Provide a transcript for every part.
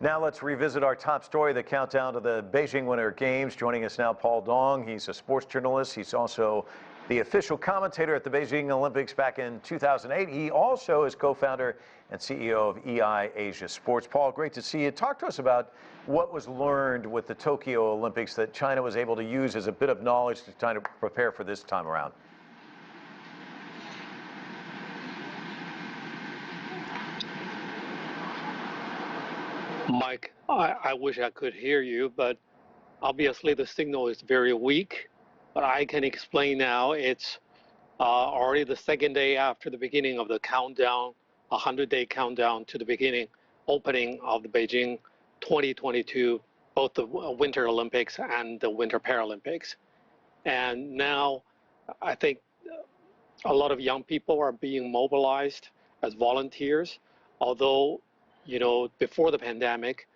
Now let's revisit our top story, the countdown to the Beijing Winter Games. Joining us now, Paul Dong. He's a sports journalist. He's also the official commentator at the Beijing Olympics back in 2008. He also is co-founder and CEO of EI Asia Sports. Paul, great to see you. Talk to us about what was learned with the Tokyo Olympics that China was able to use as a bit of knowledge to try to prepare for this time around. Mike, I wish I could hear you, but obviously the signal is very weak. But I can explain now. It's already the second day after the beginning of the countdown, a 100-day countdown to the opening of the Beijing 2022, both the Winter Olympics and the Winter Paralympics. And now I think a lot of young people are being mobilized as volunteers, although before the pandemic,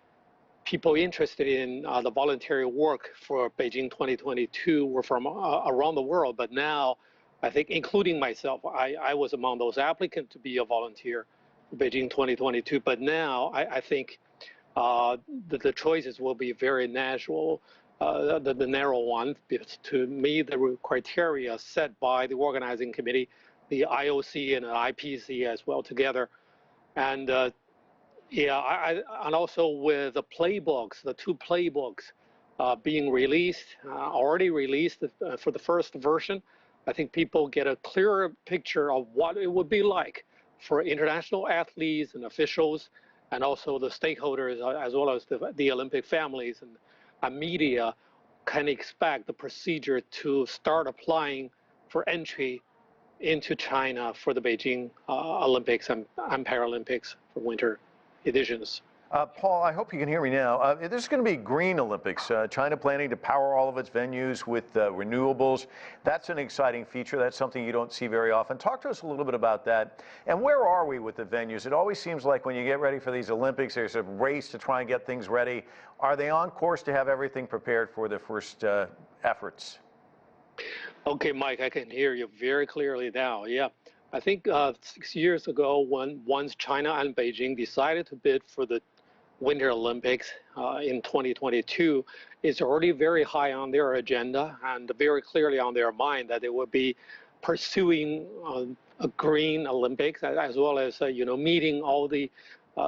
people interested in the voluntary work for Beijing 2022 were from around the world. But now, I think, including myself, I was among those applicants to be a volunteer for Beijing 2022. But now, I think the choices will be very natural, the narrow one. To me, the criteria set by the organizing committee, the IOC and the IPC as well together. And and also with the playbooks, the two playbooks being released, already released for the first version, I think people get a clearer picture of what it would be like for international athletes and officials, and also the stakeholders, as well as the Olympic families and media, can expect the procedure to start applying for entry into China for the Beijing Olympics and Paralympics for winter editions. Paul, I hope you can hear me now. This is going to be Green Olympics. China planning to power all of its venues with renewables. That's an exciting feature. That's something you don't see very often. Talk to us a little bit about that. And where are we with the venues? It always seems like when you get ready for these Olympics, there's a race to try and get things ready. Are they on course to have everything prepared for the first efforts? Okay, Mike, I can hear you very clearly now. Yeah. I think 6 years ago, once China and Beijing decided to bid for the Winter Olympics in 2022, it's already very high on their agenda and very clearly on their mind that they will be pursuing a Green Olympics, as well as meeting all the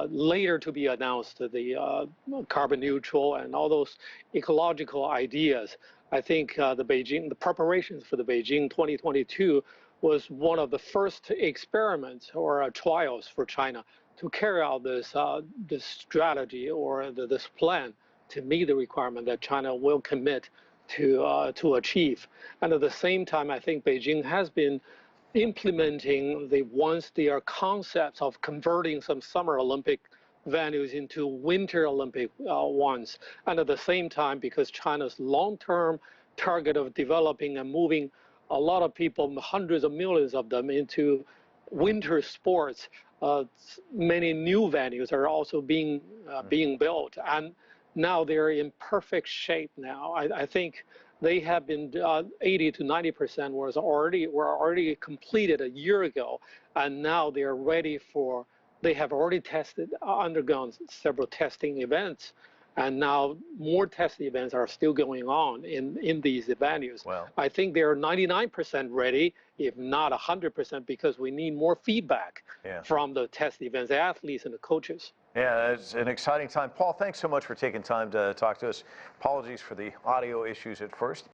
later to be announced the carbon neutral and all those ecological ideas. I think the preparations for the Beijing 2022 was one of the first experiments or trials for China to carry out this strategy or this plan to meet the requirement that China will commit to achieve. And at the same time, I think Beijing has been implementing their concepts of converting some Summer Olympic venues into Winter Olympic ones. And at the same time, because China's long-term target of developing and moving a lot of people, hundreds of millions of them, into winter sports, many new venues are also being built, and now they're in perfect shape. Now, I think they have been 80 to 90% were already completed a year ago, and now they are ready for. They have already undergone several testing events. And now more test events are still going on in these venues. Well, I think they're 99% ready, if not 100%, because we need more feedback from the test events, the athletes and the coaches. Yeah, it's an exciting time. Paul, thanks so much for taking time to talk to us. Apologies for the audio issues at first.